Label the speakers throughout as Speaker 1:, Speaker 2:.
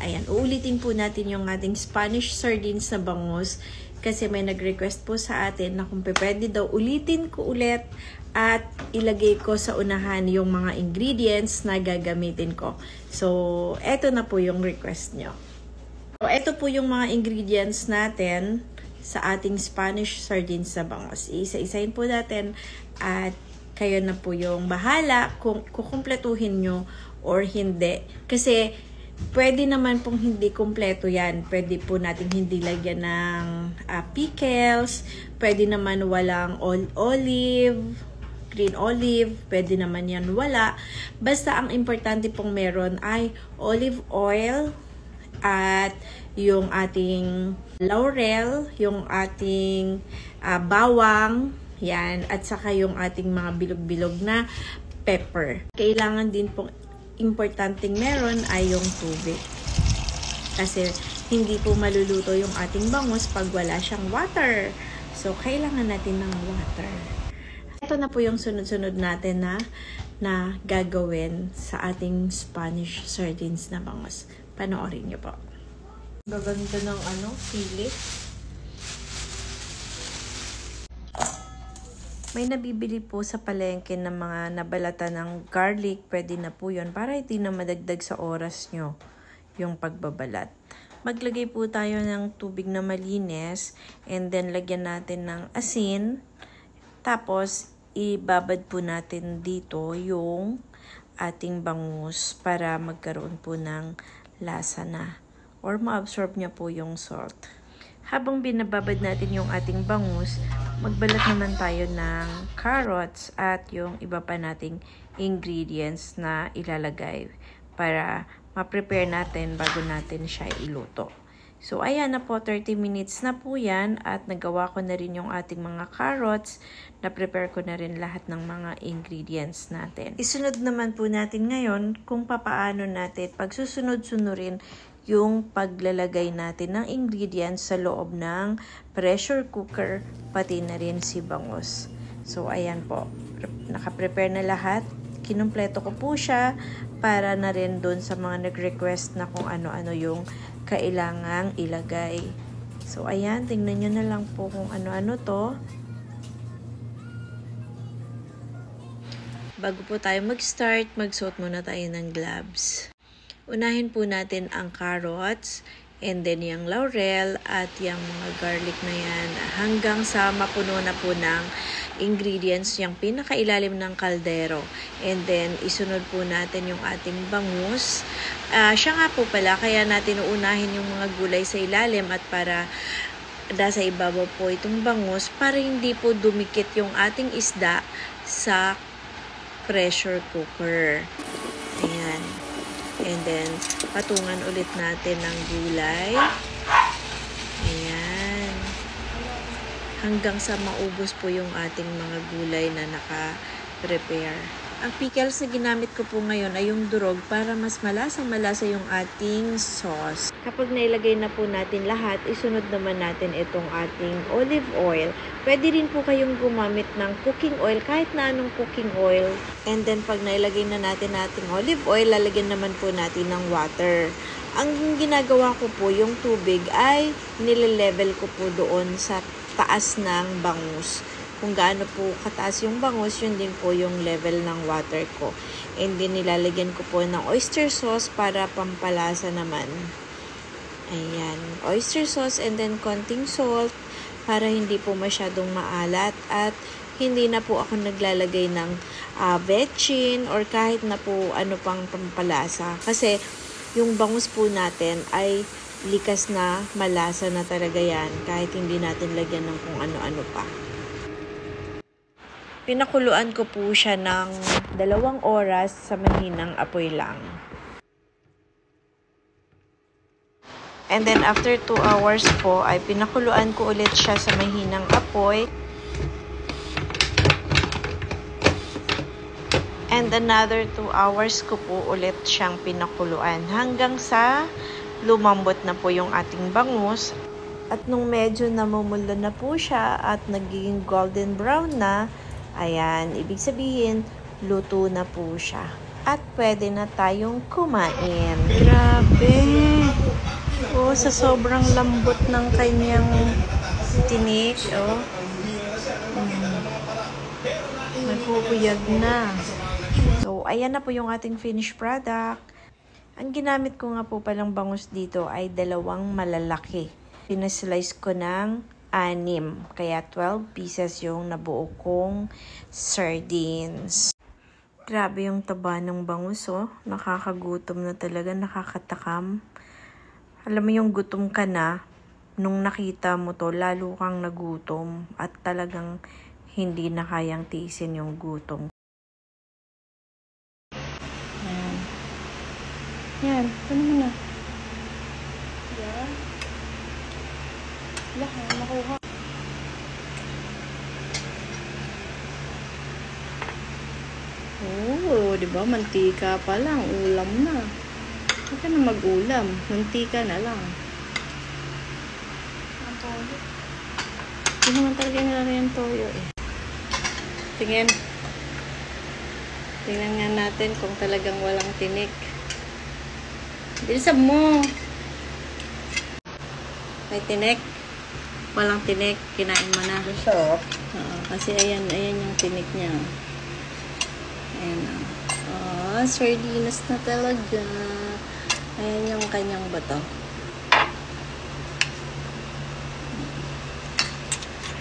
Speaker 1: Ayan, uulitin po natin yung ating Spanish sardines na bangus kasi may nag-request po sa atin na kung pwede daw ulitin ko ulit at ilagay ko sa unahan yung mga ingredients na gagamitin ko. So, eto na po yung request nyo. So, eto po yung mga ingredients natin sa ating Spanish sardines na bangus. Isa-isahin po natin at kayo na po yung bahala kung kukumpletuhin nyo or hindi. Kasi pwede naman pong hindi kumpleto yan. Pwede po natin hindi lagyan ng pickles. Pwede naman walang green olive. Pwede naman yan wala. Basta ang importante pong meron ay olive oil at yung ating laurel, yung ating bawang, yan, at saka yung ating mga bilog-bilog na pepper. Kailangan din pong importanteng meron ay yung tubig. Kasi hindi po maluluto yung ating bangus pag wala siyang water. So, kailangan natin ng water. Ito na po yung sunod-sunod natin na gagawin sa ating Spanish sardines na bangus. Panoorin niyo po. Gaganda ng sili. May nabibili po sa palengke ng mga nabalata ng garlic. Pwede na po yun para hindi na madagdag sa oras nyo yung pagbabalat. Maglagay po tayo ng tubig na malinis and then lagyan natin ng asin. Tapos ibabad po natin dito yung ating bangus para magkaroon po ng lasa na or ma-absorb niya po yung salt. Habang binababad natin yung ating bangus, magbalat naman tayo ng carrots at yung iba pa nating ingredients na ilalagay para ma-prepare natin bago natin siya iluto. So, ayan na po, 30 minutes na po yan at nagawa ko na rin yung ating mga carrots. Na-prepare ko na rin lahat ng mga ingredients natin. Isunod naman po natin ngayon kung papaano natin pagsusunod-sunurin yung paglalagay natin ng ingredients sa loob ng pressure cooker, pati na rin si bangus. So, ayan po. Naka-prepare na lahat. Kinumpleto ko po siya para na rin doon sa mga nag-request na kung ano-ano yung kailangang ilagay. So, ayan. Tingnan nyo na lang po kung ano-ano to. Bago po tayo mag-start, magsuot muna tayo ng gloves. Unahin po natin ang carrots and then yung laurel at yung mga garlic na yan hanggang sa mapuno na po ng ingredients yung pinakailalim ng kaldero. And then isunod po natin yung ating bangus. Siya nga po pala, kaya natin uunahin yung mga gulay sa ilalim at para nasa ibabaw po itong bangus para hindi po dumikit yung ating isda sa pressure cooker. Ayan. And then, patungan ulit natin ng gulay. Ayan. Hanggang sa maubos po yung ating mga gulay na naka-prepare. Ang pickles na ginamit ko po ngayon ay yung durog para mas malasang-malasa yung ating sauce. Kapag nailagay na po natin lahat, isunod naman natin itong ating olive oil. Pwede rin po kayong gumamit ng cooking oil, kahit na anong cooking oil. And then pag nailagay na natin ating olive oil, lalagyan naman po natin ng water. Ang ginagawa ko po, yung tubig ay nile-level ko po doon sa taas ng bangus. Kung gaano po kataas yung bangus, yun din po yung level ng water ko. And then nilalagyan ko po ng oyster sauce para pampalasa naman. Ayan, oyster sauce and then konting salt para hindi po masyadong maalat at hindi na po ako naglalagay ng vetchin or kahit na po ano pang pampalasa. Kasi yung bangus po natin ay likas na malasa na talaga yan kahit hindi natin lagyan ng kung ano-ano pa. Pinakuluan ko po siya ng 2 oras sa mahinang apoy lang. And then after 2 hours po ay pinakuluan ko ulit siya sa mahinang apoy. And another 2 hours ko po ulit siyang pinakuluan hanggang sa lumambot na po yung ating bangus. At nung medyo namumula na po siya at nagiging golden brown na, ayan, ibig sabihin, luto na po siya. at pwede na tayong kumain. Grabe! Oh, sa sobrang lambot ng kanyang tinik, oh. Nagpupuyag na. So, ayan na po yung ating finished product. Ang ginamit ko nga po palang bangus dito ay 2 malalaki. Pinaslice ko ng 6. Kaya 12 pieces yung nabuo kong sardines. Grabe yung taba ng bangus, oh. Nakakagutom na talaga, nakakatakam. Alam mo yung gutom ka na, nung nakita mo to, lalo kang nagutom at talagang hindi na kayang tiisin yung gutom. Yan. Yan, ano mo na? Yan. Lahat, makuha. Oh, di ba? Mantika pa lang, ulam na. Huwag ka na mag-ulam. Mantika na lang. Ang toyo. Hindi naman talaga nilalagay yung toyo eh. Tingin. Tingnan nga natin kung talagang walang tinik. Bilisan mo. May tinik. Walang tinik. Kinain mo na.
Speaker 2: Sarap.
Speaker 1: Kasi ayan yung tinik niya. Ayan na. Sardinas na talaga. Ayan yung kanyang bato.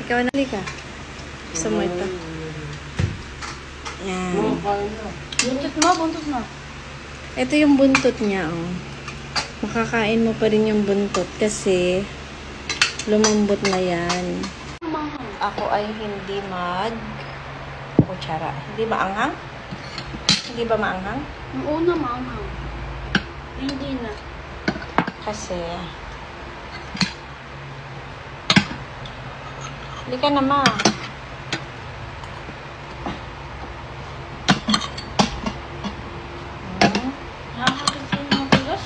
Speaker 1: Ikaw na ka. Gusto mo ito? Ayan.
Speaker 2: Buntot mo.
Speaker 1: Ito yung buntot niya, oh. Makakain mo pa rin yung buntot kasi lumambot na yan. Ako ay hindi kutsara. Hindi maanghang? Hindi ba maanghang?
Speaker 2: Ang una maanghang. Hindi na.
Speaker 1: Kasi hindi ka naman.
Speaker 2: Nakakapit yung mga tulos?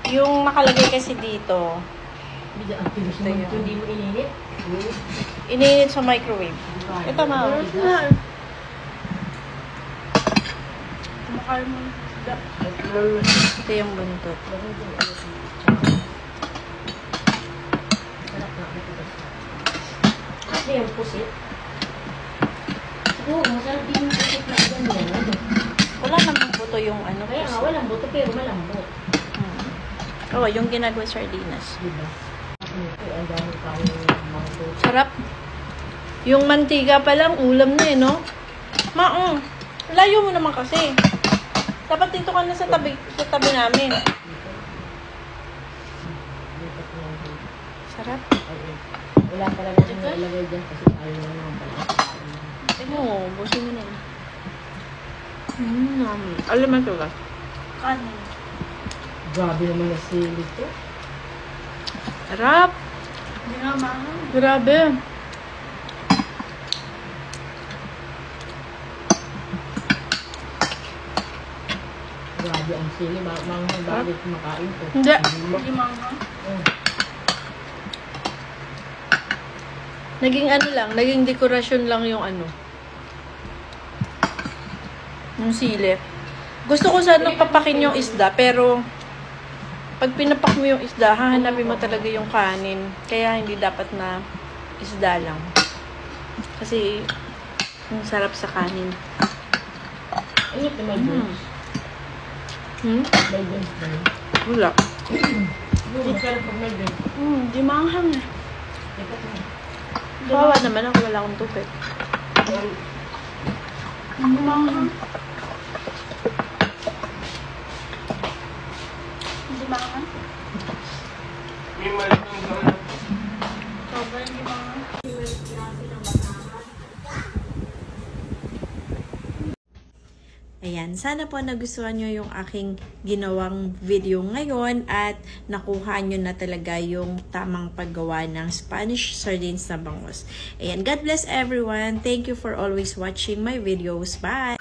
Speaker 1: Yung nakalagay kasi dito,
Speaker 2: Hindi mo ininit?
Speaker 1: ininit sa microwave. Ito ma.
Speaker 2: Kumakal mo.
Speaker 1: Ito yung buntot.
Speaker 2: Kasi yung pusit. Siguro, masarap din yung pusit na ganyan.
Speaker 1: Wala namang buto yung ano.
Speaker 2: Kaya nga, walang buto pero malambot.
Speaker 1: Oo, yung ginagawa sardinas.
Speaker 2: Diba? Ang dami tayong mga buto.
Speaker 1: Sarap. Yung mantika pa lang, ulam na eh, no? Maong. Layo mo naman kasi. Dapat dito ka na sa tabi namin. Sarap.
Speaker 2: Wala talaga yung nilagay dyan kasi ayaw na naman pala.
Speaker 1: Oo, busin mo na yun. Alam mo ito ka?
Speaker 2: Kanin. Grabe naman na sili to.
Speaker 1: Sarap.
Speaker 2: Hindi nga mahal.
Speaker 1: Grabe.
Speaker 2: Grabe ang sili. Manghang bakit kumakain to?
Speaker 1: Hindi.
Speaker 2: Hindi manghang.
Speaker 1: Naging ano lang, naging dekorasyon lang yung ano. Yung sili. Gusto ko sana papakin yung isda, pero pag pinapak mo yung isda, hahanapin mo talaga yung kanin. Kaya hindi dapat na isda lang. Kasi ang sarap sa kanin.
Speaker 2: Ano ito may beans? May beans ba yun?
Speaker 1: Wala.
Speaker 2: Hindi sarap pag may beans.
Speaker 1: Di maanghang eh. Kawawa naman ako, wala akong tupet.
Speaker 2: Hindi manghang. Hindi manghang?
Speaker 3: May malamang gano'n.
Speaker 2: Sobrang hindi manghang.
Speaker 1: Ayan, sana po nagustuhan nyo yung aking ginawang video ngayon at nakuha nyo na talaga yung tamang paggawa ng Spanish sardines na bangus. Ayan, God bless everyone. Thank you for always watching my videos. Bye!